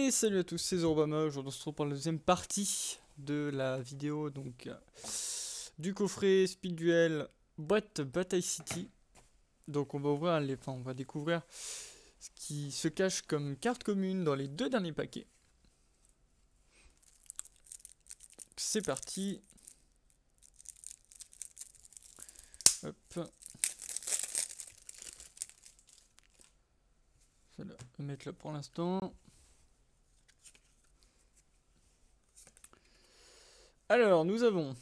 Et salut à tous, c'est Zorobama. Aujourd'hui on se retrouve pour la deuxième partie de la vidéo donc du coffret Speed Duel boîte Bataille City. Donc on va ouvrir on va découvrir ce qui se cache comme carte commune dans les deux derniers paquets. C'est parti. Hop. Je vais le mettre là pour l'instant. Alors, nous avons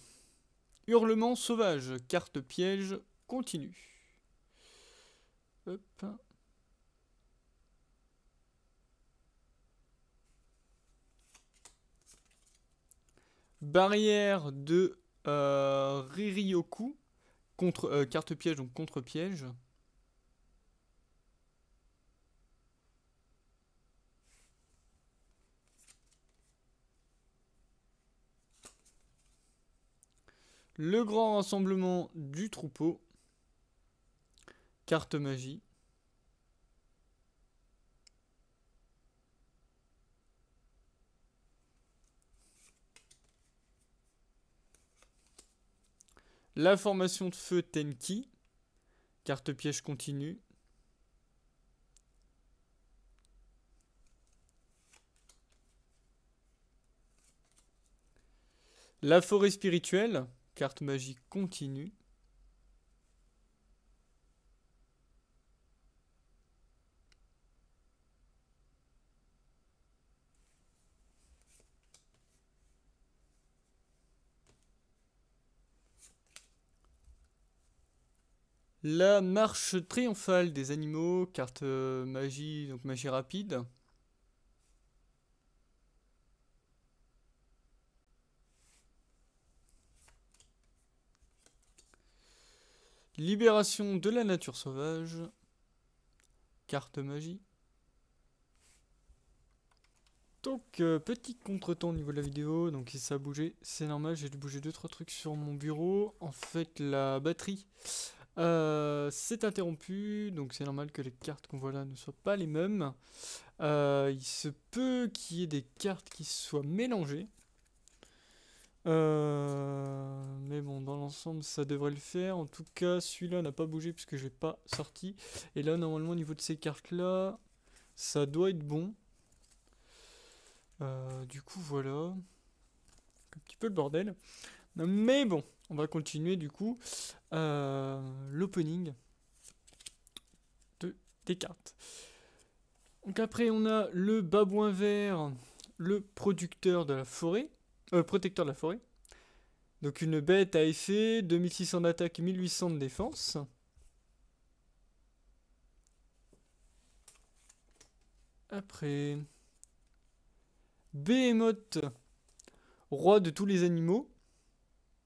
Hurlement sauvage, carte piège, continue. Hop. Barrière de Riryoku, contre carte piège, donc contre piège. Le grand rassemblement du troupeau. Carte magie. La formation de feu Tenki. Carte piège continue. La forêt spirituelle. Carte magie continue. La marche triomphale des animaux, carte magie, donc magie rapide. Libération de la nature sauvage, carte magie. Donc petit contretemps au niveau de la vidéo, donc si ça a bougé, c'est normal, j'ai dû bouger 2-3 trucs sur mon bureau. En fait la batterie s'est interrompue, donc c'est normal que les cartes qu'on voit là ne soient pas les mêmes. Il se peut qu'il y ait des cartes qui soient mélangées. Mais bon, dans l'ensemble, ça devrait le faire. En tout cas, celui-là n'a pas bougé puisque je l'ai pas sorti. Et là, normalement, au niveau de ces cartes-là, ça doit être bon. Du coup, voilà. Un petit peu le bordel. Mais bon, on va continuer du coup l'opening des cartes. Donc après, on a le babouin vert, le producteur de la forêt. Protecteur de la forêt. Donc une bête à effet, 2600 d'attaque, 1800 de défense. Après, Behemoth, roi de tous les animaux.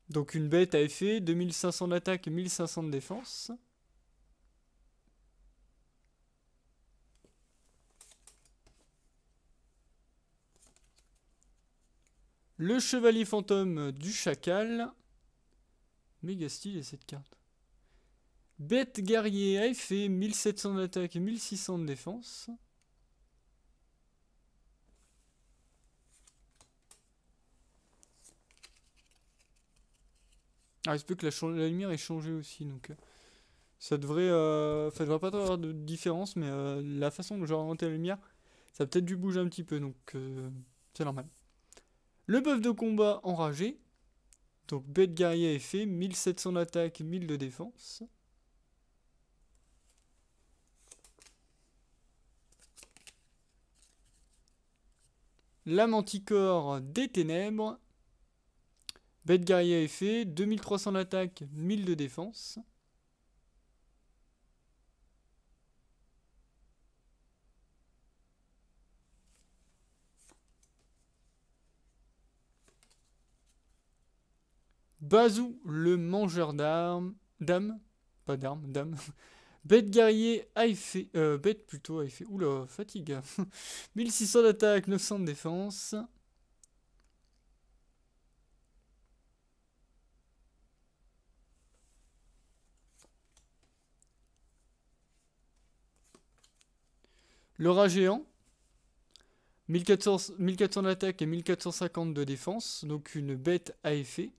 Donc une bête à effet, 2500 d'attaque, 1500 de défense. Le chevalier fantôme du chacal. Méga stylé cette carte. Bête guerrier à effet, 1700 d'attaque, 1600 de défense. Ah, il se peut que la lumière ait changé aussi, donc ça devrait, devrait pas avoir de différence, mais la façon dont j'ai orienté la lumière, ça a peut-être dû bouger un petit peu, donc c'est normal. Le bœuf de combat enragé, donc bête guerrier à effet, 1700 d'attaque, 1000 de défense. La manticore des ténèbres, bête guerrier à effet, 2300 d'attaque, 1000 de défense. Bazou, le mangeur d'armes, pas d'armes, dames. Bête guerrier à effet, bête plutôt à effet, oula, fatigue. 1600 d'attaque, 900 de défense. Le rat géant, 1400 d'attaque et 1450 de défense. Donc une bête à effet.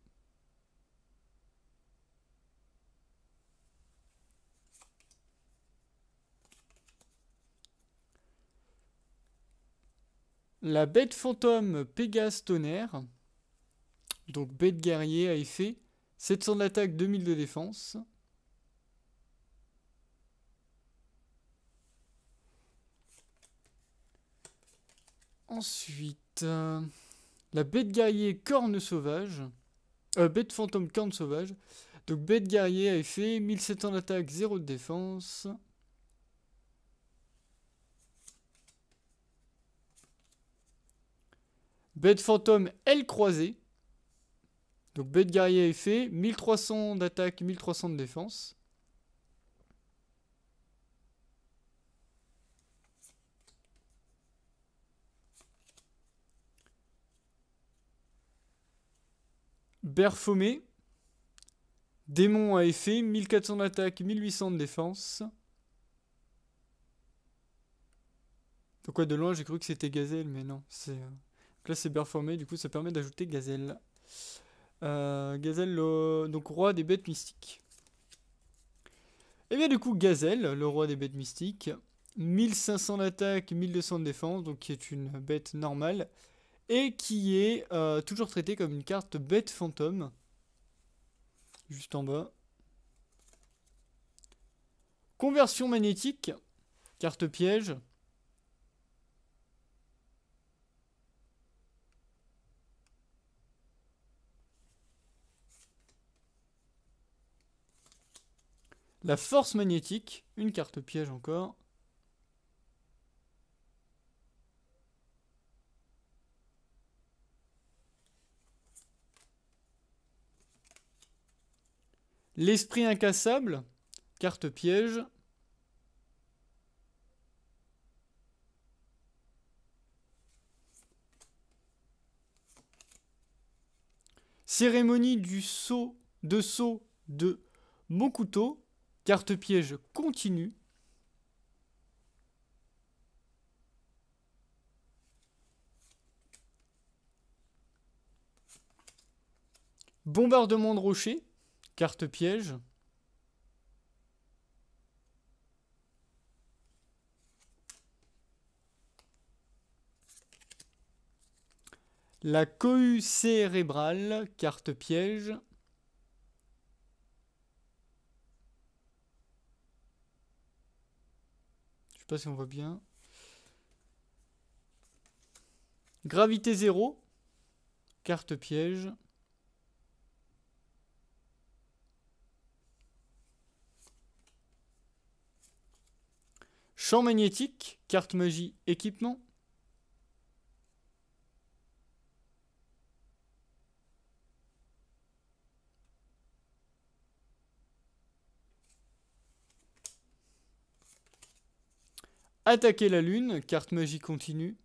La bête fantôme Pégase Tonnerre. Donc bête guerrier à effet. 700 d'attaque, 2000 de défense. Ensuite, la bête guerrier corne sauvage. Bête fantôme corne sauvage. Donc bête guerrier à effet, 1700 d'attaque, 0 de défense. Bête fantôme aile croisée. Donc bête guerrier à effet, 1300 d'attaque, 1300 de défense. Berfomé. Démon à effet, 1400 d'attaque, 1800 de défense. Donc ouais, de loin j'ai cru que c'était Gazelle, mais non. Donc là c'est Berfomé, du coup ça permet d'ajouter Gazelle. Gazelle, donc roi des bêtes mystiques. Et bien du coup Gazelle, le roi des bêtes mystiques, 1500 d'attaque, 1200 de défense, donc qui est une bête normale, et qui est toujours traitée comme une carte bête fantôme. Juste en bas. Conversion magnétique, carte piège. La force magnétique, une carte piège encore. L'esprit incassable, carte piège. Cérémonie du saut de Mokuto, carte piège continue. Bombardement de rochers, carte piège. La cohue cérébrale, carte piège. Je sais pas si on voit bien. Gravité zéro, carte piège. Champ magnétique, carte magie équipement. Attaquer la lune, carte magie continue.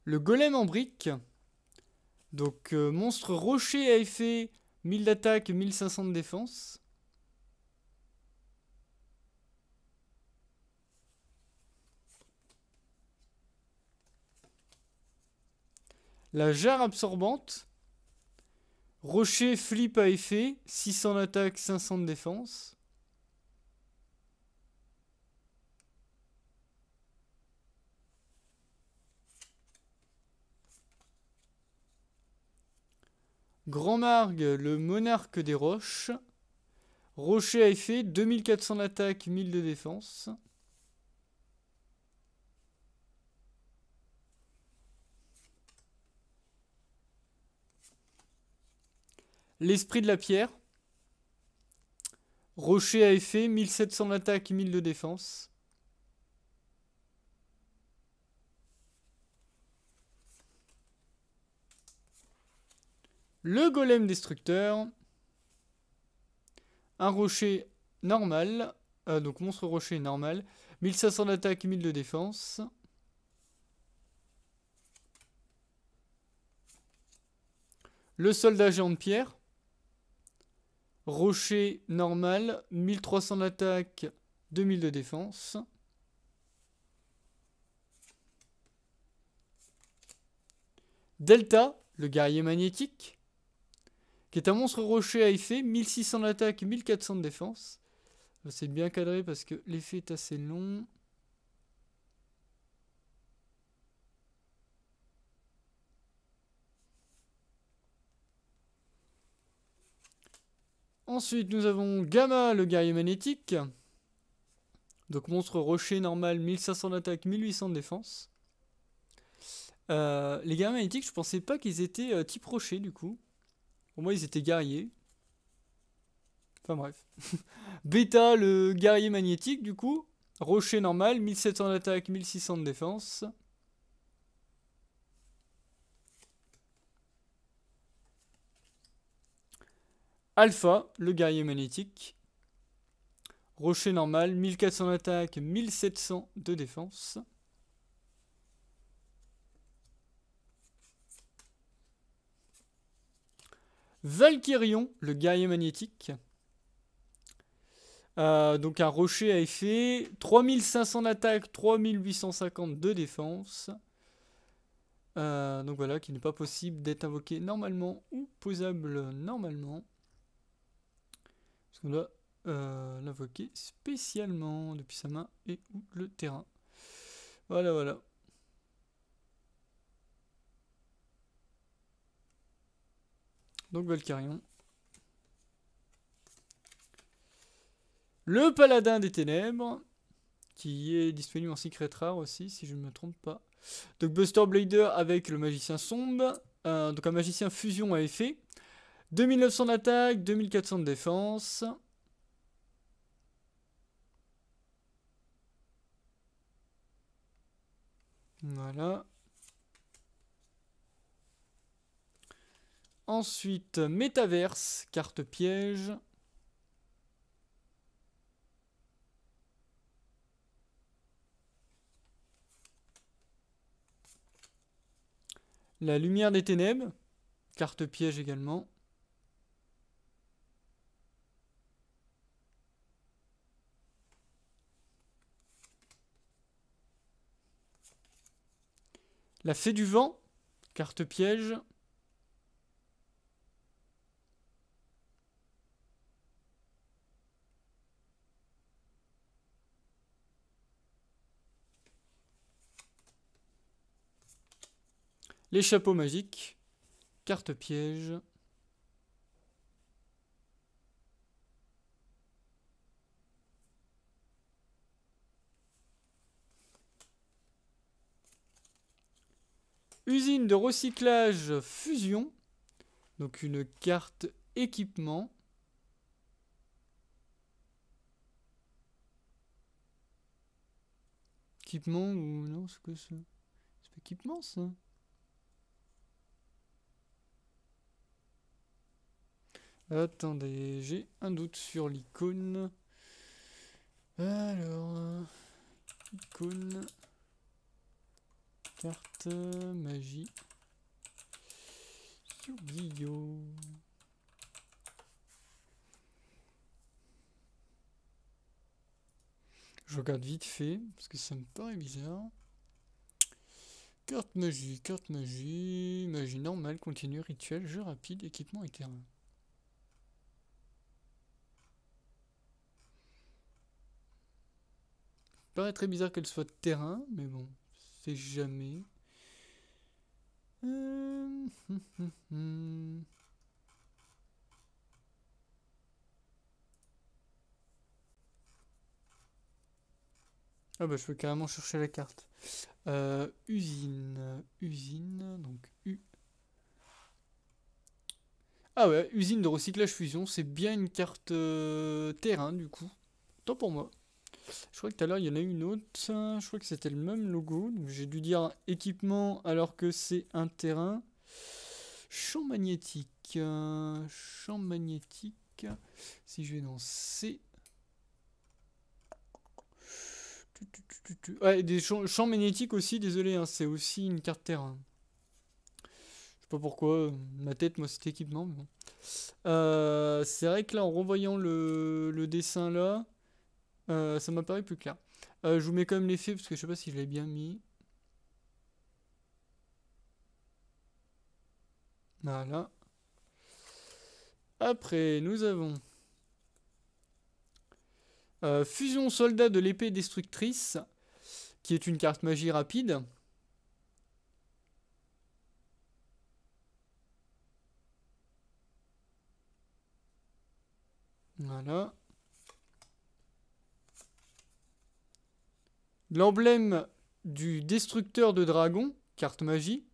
Le golem en brique. Donc monstre rocher à effet, 1000 d'attaque, 1500 de défense. La jarre absorbante. Rocher flip à effet, 600 d'attaque, 500 de défense. Grand Margue, le monarque des roches. Rocher à effet, 2400 d'attaque, 1000 de défense. L'esprit de la pierre. Rocher à effet, 1700 d'attaque, 1000 de défense. Le golem destructeur. Un rocher normal. Donc monstre rocher normal. 1500 d'attaque, 1000 de défense. Le soldat géant de pierre. Rocher normal, 1300 d'attaque, 2000 de défense. Delta, le guerrier magnétique, qui est un monstre rocher à effet, 1600 d'attaque, 1400 de défense. C'est bien cadré parce que l'effet est assez long. Ensuite, nous avons Gamma, le guerrier magnétique. Donc monstre rocher normal, 1500 d'attaque, 1800 de défense. Les guerriers magnétiques, je pensais pas qu'ils étaient type rocher du coup. Pour moi, ils étaient guerriers. Enfin bref. Beta, le guerrier magnétique du coup. Rocher normal, 1700 d'attaque, 1600 de défense. Alpha, le guerrier magnétique. Rocher normal, 1400 d'attaque, 1700 de défense. Valkyrion, le guerrier magnétique. Donc un rocher à effet, 3500 d'attaque, 3850 de défense. Donc voilà, qui n'est pas possible d'être invoqué normalement ou posable normalement. Parce qu'on doit l'invoquer spécialement depuis sa main et ou le terrain. Voilà, voilà. Donc Valkyrion. Le paladin des ténèbres, qui est disponible en secret rare aussi, si je ne me trompe pas. Donc Buster Blader avec le magicien sombre. Donc un magicien fusion à effet. 2900 d'attaque, 2400 de défense. Voilà. Ensuite, Métaverse, carte piège. La lumière des ténèbres, carte piège également. La fée du vent, carte piège. Les chapeaux magiques, carte piège. Usine de recyclage fusion. Donc une carte équipement. Équipement ou non, c'est quoi ça? C'est pas équipement ça? Attendez, j'ai un doute sur l'icône. Alors, icône, carte magie, Yu-Gi-Oh! Je regarde vite fait, parce que ça me paraît bizarre. Carte magie, magie normale, continue, rituel, jeu rapide, équipement et terrain. Ça paraît très bizarre qu'elle soit terrain, mais bon, c'est jamais. Ah bah je peux carrément chercher la carte. Usine, donc U. Ah ouais, usine de recyclage fusion, c'est bien une carte terrain du coup. Tant pour moi. Je crois que tout à l'heure il y en a une autre. Je crois que c'était le même logo. Donc j'ai dû dire équipement alors que c'est un terrain. Champ magnétique. Champ magnétique. Si je vais dans C. Ouais, des champs magnétiques aussi, désolé, hein, c'est aussi une carte terrain. Je sais pas pourquoi, ma tête, moi, c'est équipement, mais bon. C'est vrai que là, en revoyant le dessin là, ça m'apparaît plus clair. Je vous mets quand même l'effet parce que je sais pas si je l'ai bien mis. Voilà. Après, nous avons Fusion soldat de l'épée destructrice, qui est une carte magie rapide. Voilà. L'emblème du destructeur de dragon, carte magie.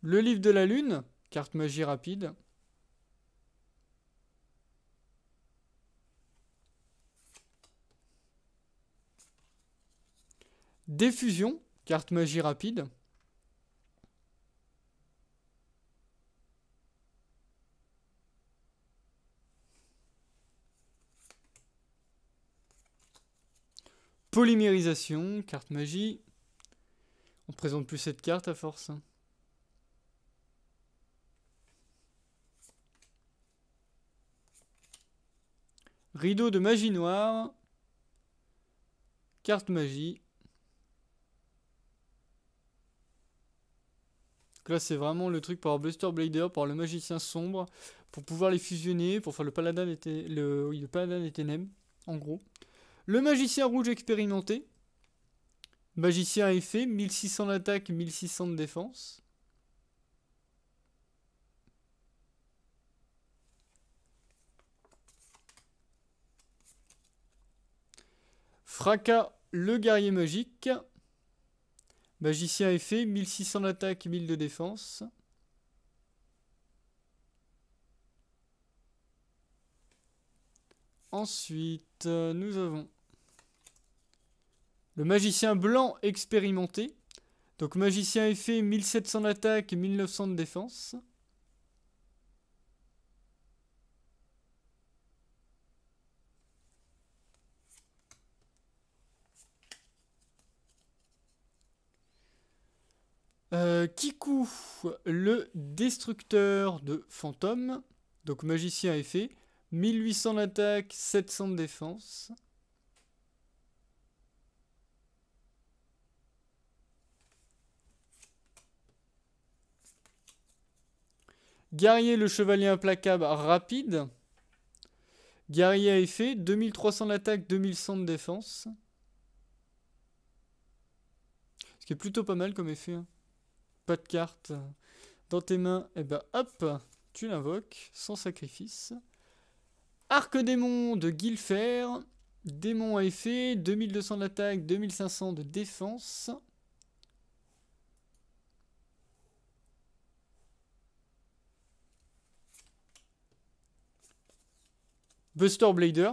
Le livre de la lune, carte magie rapide. Diffusion, carte magie rapide. Polymérisation, carte magie. On présente plus cette carte à force. Rideau de magie noire. Carte magie. Donc là, c'est vraiment le truc pour avoir Buster Blader, pour avoir le magicien sombre, pour pouvoir les fusionner, pour faire le paladin le paladin des ténèbres, en gros. Le magicien rouge expérimenté. Magicien à effet, 1600 d'attaque, 1600 de défense. Fracas, le guerrier magique. Magicien à effet, 1600 d'attaque, 1000 de défense. Ensuite, nous avons le magicien blanc expérimenté. Donc magicien effet, 1700 d'attaque, 1900 de défense. Kiku, le destructeur de fantômes. Donc magicien effet, 1800 d'attaque, 700 de défense. Guerrier, le chevalier implacable rapide. Guerrier à effet, 2300 d'attaque, 2100 de défense. Ce qui est plutôt pas mal comme effet. Hein. Pas de carte dans tes mains. Et ben hop, tu l'invoques sans sacrifice. Arc démon de Guilfer. Démon à effet, 2200 d'attaque, 2500 de défense. Buster Blader.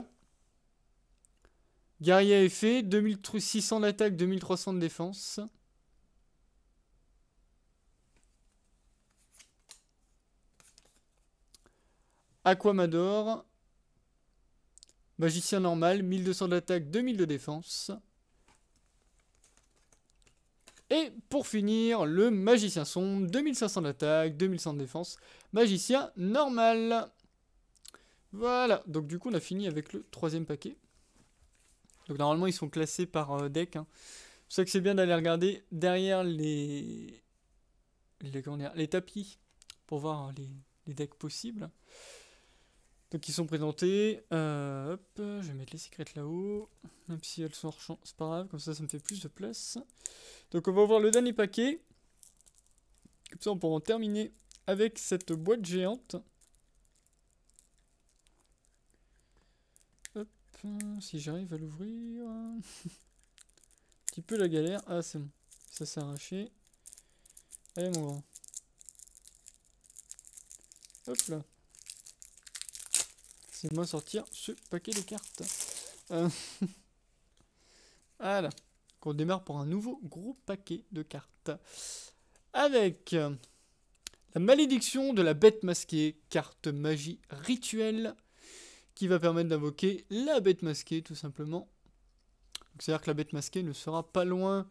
Guerrier à effet, 2600 d'attaque, 2300 de défense. Aquamador. Magicien normal, 1200 d'attaque, 2000 de défense. Et pour finir, le magicien sombre, 2500 d'attaque, 2100 de défense. Magicien normal. Voilà, donc du coup on a fini avec le troisième paquet. Donc normalement ils sont classés par deck. Hein. C'est pour ça que c'est bien d'aller regarder derrière les tapis pour voir les decks possibles. Donc ils sont présentés. Hop, je vais mettre les secrets là-haut. Même si elles sont hors champ, c'est pas grave, comme ça me fait plus de place. Donc on va voir le dernier paquet. Comme ça on pourra en terminer avec cette boîte géante. Hop, si j'arrive à l'ouvrir. Un petit peu la galère. Ah c'est bon, ça s'est arraché. Allez mon grand. Hop là. C'est moi sortir ce paquet de cartes. Voilà. Donc on démarre pour un nouveau gros paquet de cartes. Avec la malédiction de la bête masquée, carte magie rituelle, qui va permettre d'invoquer la bête masquée tout simplement. C'est-à-dire que la bête masquée ne sera pas loin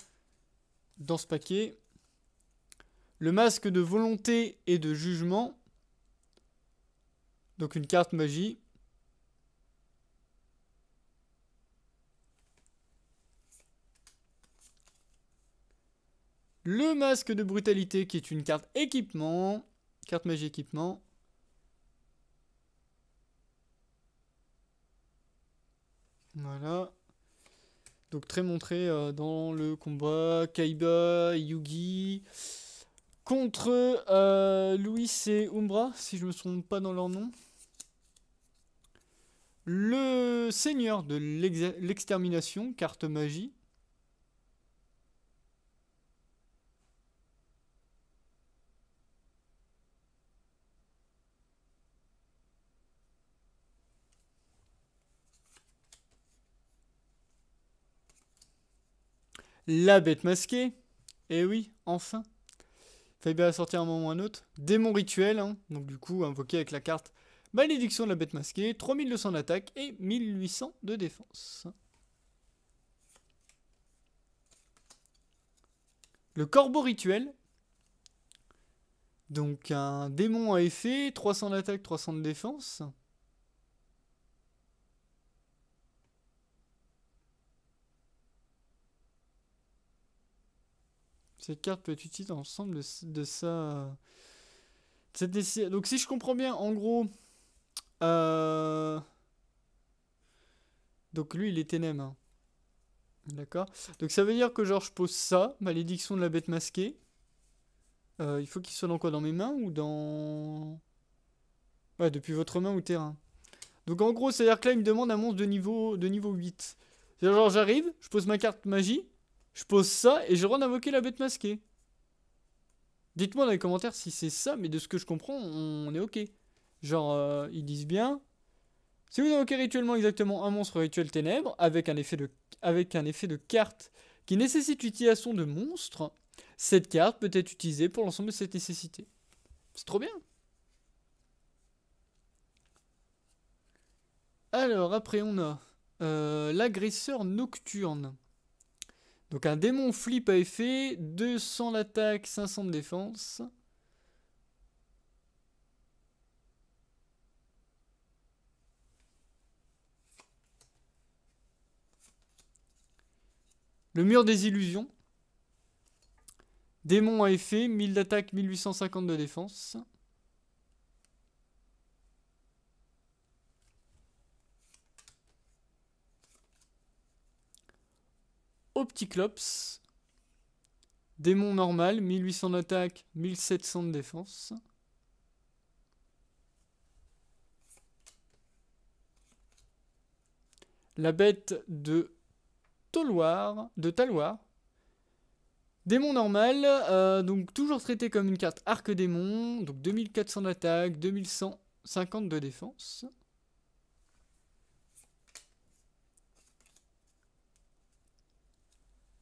dans ce paquet. Le masque de volonté et de jugement. Donc une carte magie. Le masque de brutalité qui est une carte équipement. Carte magie équipement. Voilà. Donc très montré dans le combat. Kaiba, Yugi. Contre Louis et Umbra, si je me trompe pas dans leur nom. Le seigneur de l'extermination, carte magie. La bête masquée. Eh oui, enfin. Fallait bien la sortir à un moment ou à un autre. Démon rituel, hein. Donc du coup, invoqué avec la carte Malédiction de la bête masquée. 3200 d'attaque et 1800 de défense. Le corbeau rituel. Donc un démon à effet. 300 d'attaque, 300 de défense. Cette carte peut être utilisée dans l'ensemble de ça. Donc si je comprends bien, en gros... Donc lui, il est ténèbres. Hein. D'accord. Donc ça veut dire que genre je pose ça, malédiction de la bête masquée. Il faut qu'il soit dans quoi? Dans mes mains ou dans... Ouais, depuis votre main ou terrain. Donc en gros, c'est-à-dire que là, il me demande un monstre de niveau 8. C'est-à-dire genre j'arrive, je pose ma carte magie, je pose ça et je rends invoquer la bête masquée. Dites-moi dans les commentaires si c'est ça, mais de ce que je comprends, on est ok. Genre, ils disent bien... Si vous invoquez rituellement exactement un monstre rituel ténèbres, avec un effet de carte qui nécessite l'utilisation de monstres, cette carte peut être utilisée pour l'ensemble de cette nécessité. C'est trop bien. Alors, après, on a l'agresseur nocturne. Donc, un démon flip à effet, 200 d'attaque, 500 de défense. Le mur des illusions. Démon à effet, 1000 d'attaque, 1850 de défense. Opticlops. Démon normal, 1800 d'attaque, 1700 de défense. La bête de Taloir. Démon normal, donc toujours traité comme une carte arc démon, donc 2400 d'attaque, 2150 de défense.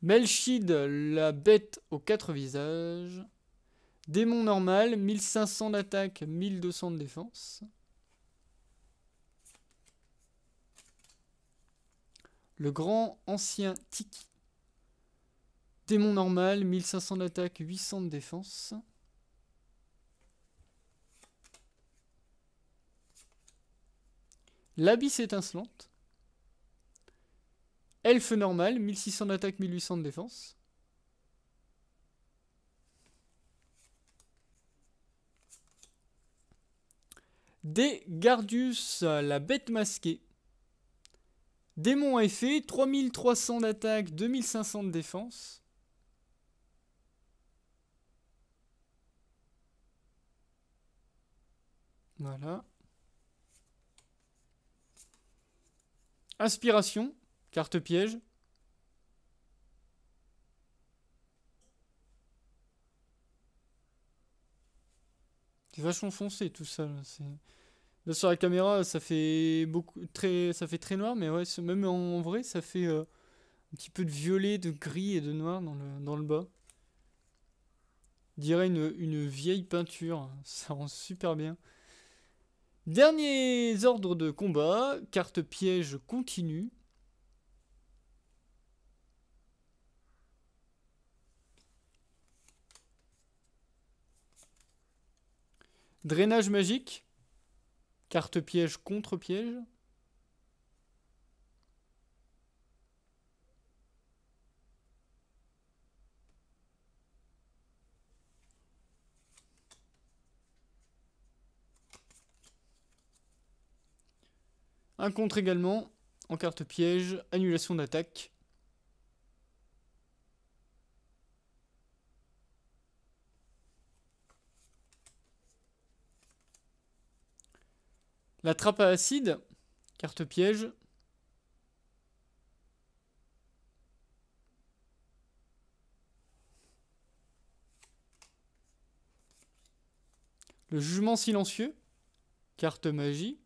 Melchid, la bête aux 4 visages. Démon normal, 1500 d'attaque, 1200 de défense. Le grand ancien Tiki. Démon normal, 1500 d'attaque, 800 de défense. L'abysse étincelante. Elfe normal, 1600 d'attaque, 1800 de défense. Gardius, la bête masquée. Démon à effet, 3300 d'attaque, 2500 de défense. Voilà. Inspiration, carte piège. C'est vachement foncé tout ça. Là, sur la caméra, ça fait très noir, mais ouais, même en vrai, ça fait un petit peu de violet, de gris et de noir dans le bas. On dirait une vieille peinture. Ça rend super bien. Derniers ordres de combat. Carte piège continue. Drainage magique. Carte piège contre piège. Un contre également, en carte piège, annulation d'attaque. La trappe à acide, carte piège. Le jugement silencieux, carte magie.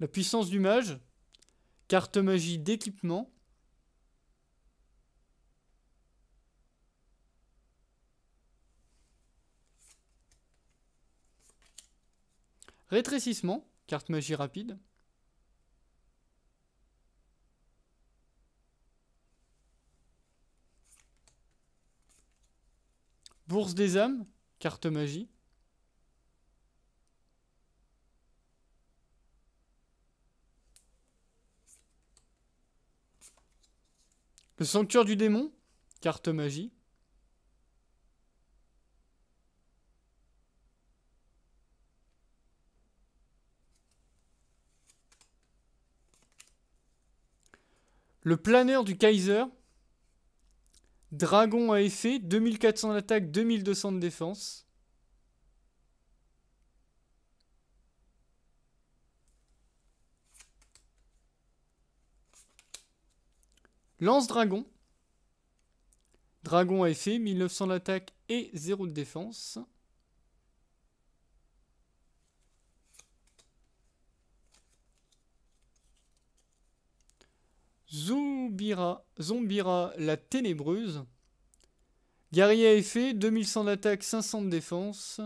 La puissance du mage, carte magie d'équipement. Rétrécissement, carte magie rapide. Bourse des âmes, carte magie. Le sanctuaire du démon, carte magie. Le planeur du Kaiser. Dragon à effet, 2400 d'attaque, 2200 de défense. Lance-dragon. Dragon à effet, 1900 d'attaque et 0 de défense. Zombira la ténébreuse. Guerrier à effet, 2100 d'attaque, 500 de défense.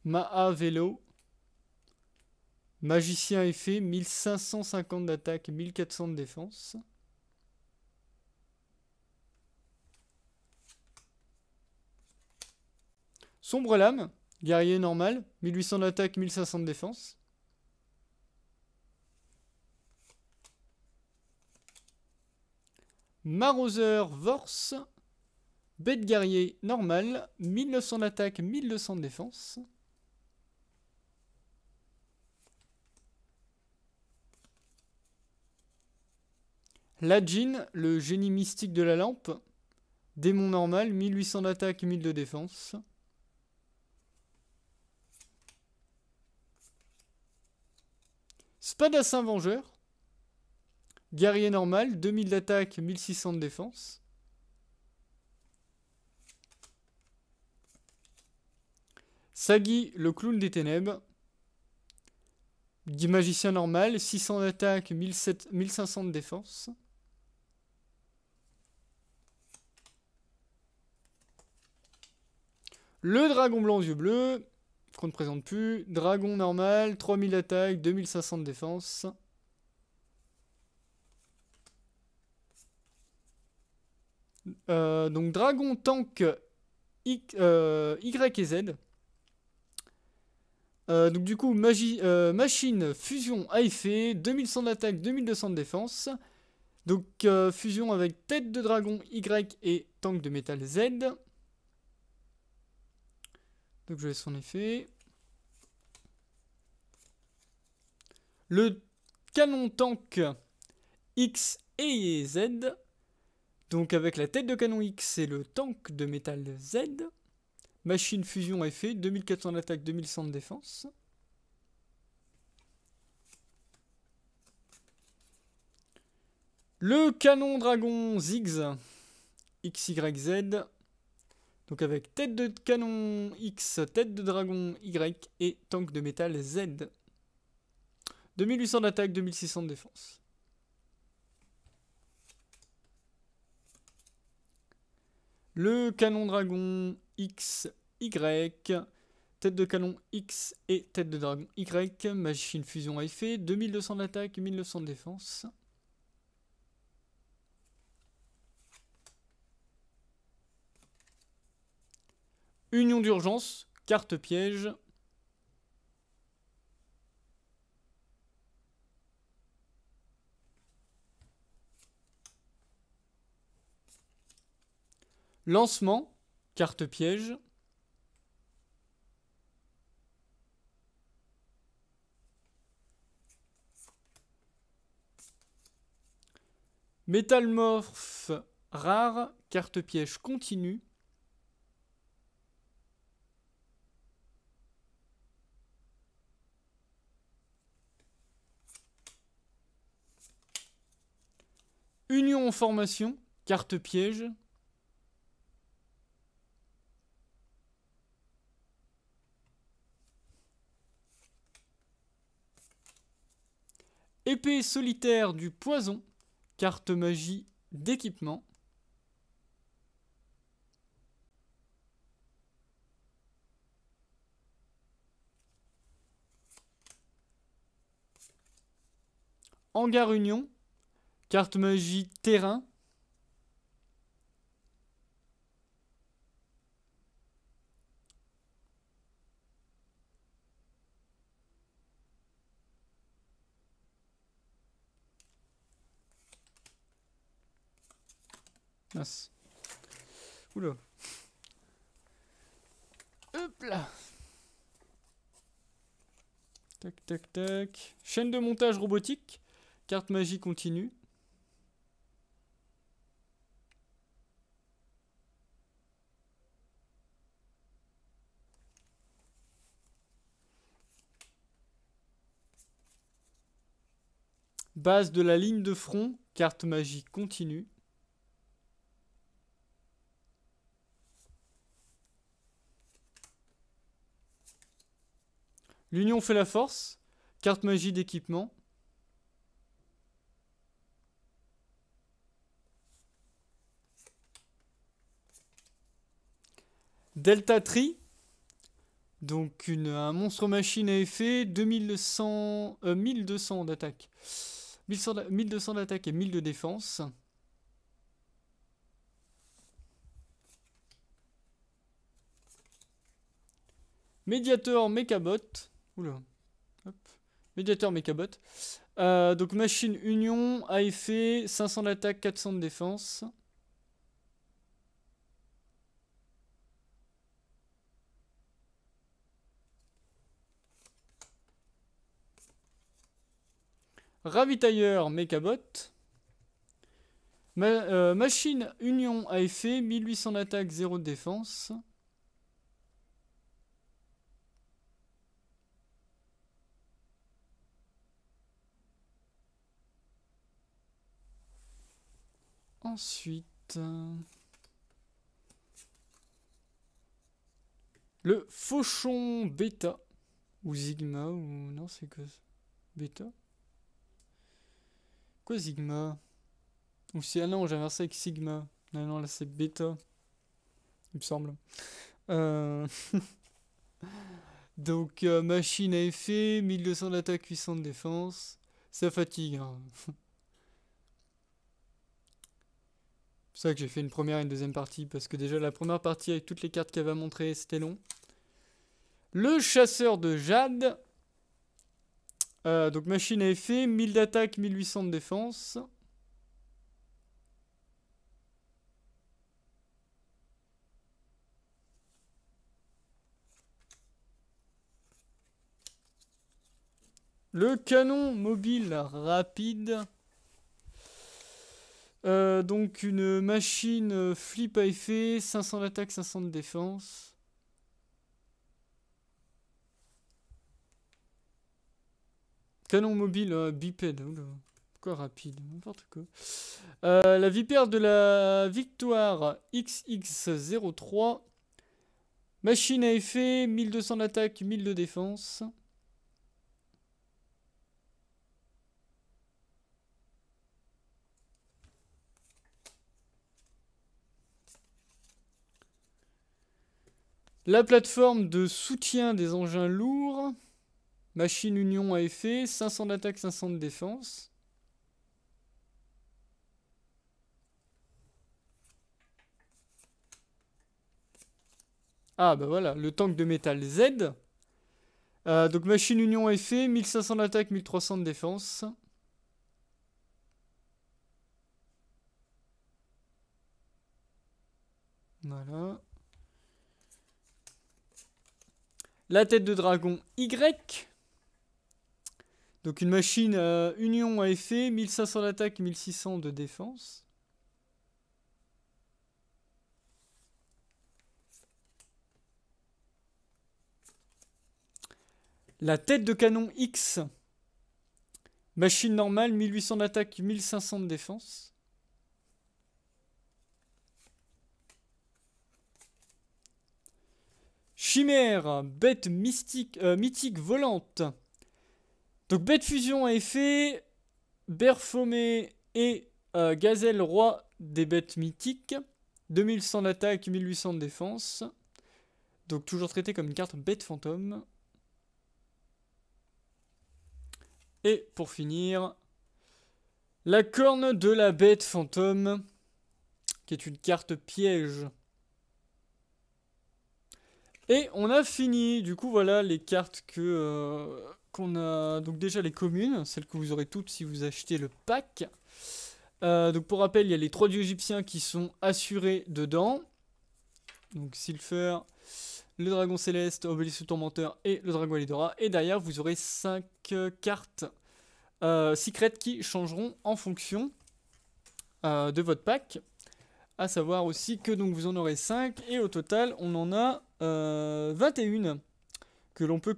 Maa Vélo. Magicien à effet, 1550 d'attaque, 1400 de défense. Sombre lame, guerrier normal, 1800 d'attaque, 1500 de défense. Maraudeur Vorse, bête guerrier normal, 1900 d'attaque, 1200 de défense. Ladjin, le génie mystique de la lampe, démon normal, 1800 d'attaque, 1000 de défense. Spadassin Vengeur. Guerrier normal, 2000 d'attaque, 1600 de défense. Sagi, le clown des ténèbres. Magicien normal, 600 d'attaque, 1500 de défense. Le dragon blanc aux yeux bleus, qu'on ne présente plus. Dragon normal, 3000 d'attaque, 2500 de défense. Donc dragon tank Y et Z. Donc du coup, machine fusion à effet, 2100 d'attaque, 2200 de défense. Donc fusion avec tête de dragon Y et tank de métal Z. Donc je laisse son effet. Le canon tank X et Z. Donc avec la tête de canon X et le tank de métal Z. Machine fusion à effet, 2400 d'attaque, 2100 de défense. Le canon dragon Ziggs XYZ. Donc avec tête de canon X, tête de dragon Y et tank de métal Z. 2800 d'attaque, 2600 de défense. Le canon dragon X, Y. Tête de canon X et tête de dragon Y. Machine fusion à effet. 2200 d'attaque, 1900 de défense. Union d'urgence. Carte piège. Lancement. Carte piège. Métalmorphe rare. Carte piège continue. Union en formation. Carte piège. Épée solitaire du poison. Carte magie d'équipement. Hangar Union. Carte magie terrain. Mince. Oula. Hop là. Tac, tac, tac. Chaîne de montage robotique. Carte magie continue. Base de la ligne de front. Carte magie continue. L'union fait la force. Carte magie d'équipement. Delta Tree. Donc un monstre machine à effet. 1200 d'attaque. 1200 d'attaque et 1000 de défense. Médiateur Mechabot. Oula. Hop. Médiateur Mechabot. Donc machine union à effet. 500 d'attaque, 400 de défense. Ravitailleur Mechabot. Machine union à effet. 1800 d'attaque, 0 de défense. Ensuite, le Fauchon Beta, ou Sigma, ou non, c'est que Beta. Quoi Sigma? Ou si, ah non, j'ai inversé avec Sigma. Non, non, là c'est Beta, il me semble. Donc, machine à effet, 1200 d'attaque, 800 de défense. Ça fatigue, hein. C'est pour ça que j'ai fait une première et une deuxième partie, parce que déjà la première partie avec toutes les cartes qu'elle va montrer, c'était long. Le chasseur de jade. Donc machine à effet, 1000 d'attaque, 1800 de défense. Le canon mobile rapide. Donc une machine flip à effet, 500 d'attaque, 500 de défense. Canon mobile bipède. Oula. Pourquoi rapide? N'importe quoi. La vipère de la victoire XX03. Machine à effet, 1200 d'attaque, 1000 de défense. La plateforme de soutien des engins lourds. Machine Union à effet. 500 d'attaque, 500 de défense. Ah bah voilà, le tank de métal Z. Donc Machine Union à effet. 1500 d'attaque, 1300 de défense. Voilà. La tête de dragon Y. Donc une machine Union à effet, 1500 d'attaque, 1600 de défense. La tête de canon X. Machine normale, 1800 d'attaque, 1500 de défense. Chimère, bête mystique, mythique volante. Donc bête fusion à effet, Berfomé et Gazelle roi des bêtes mythiques. 2100 d'attaque, 1800 de défense. Donc toujours traité comme une carte bête fantôme. Et pour finir, la corne de la bête fantôme, qui est une carte piège. Et on a fini. Du coup, voilà les cartes qu'on a. Donc déjà les communes, celles que vous aurez toutes si vous achetez le pack. Donc pour rappel, il y a les 3 dieux égyptiens qui sont assurés dedans. Donc Silfer, le dragon céleste, Obélisque tourmenteur et le dragon Alidora. Et derrière, vous aurez 5 cartes secrètes qui changeront en fonction de votre pack. À savoir aussi que donc vous en aurez 5 et au total, on en a 21 que l'on peut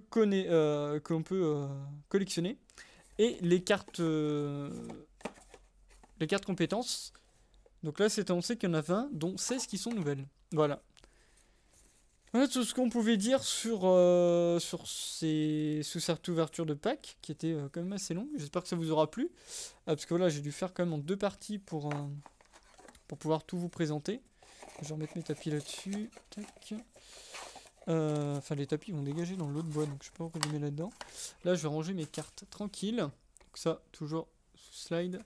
collectionner. Et les cartes compétences. Donc là, c'est annoncé qu'il y en a 20, dont 16 qui sont nouvelles. Voilà. Voilà tout ce qu'on pouvait dire sur cette ouverture de pack, qui était quand même assez longue. J'espère que ça vous aura plu. Parce que voilà, j'ai dû faire quand même en 2 parties pour pouvoir tout vous présenter. Je vais remettre mes tapis là-dessus. Tac. Enfin, les tapis vont dégager dans l'autre bois, donc je sais pas pourquoi je les mets là-dedans. Là, je vais ranger mes cartes tranquille. Donc ça, toujours sous slide.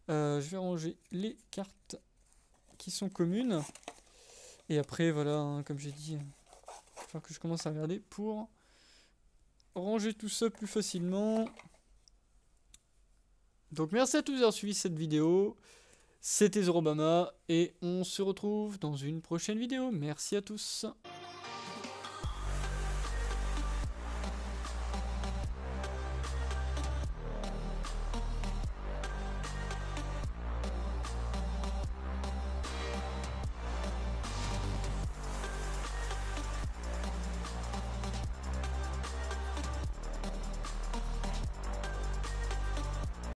Je vais ranger les cartes qui sont communes. Et après, voilà, hein, comme j'ai dit, il va falloir que je commence à regarder pour ranger tout ça plus facilement. Donc merci à tous d'avoir suivi cette vidéo. C'était Zorobama et on se retrouve dans une prochaine vidéo. Merci à tous.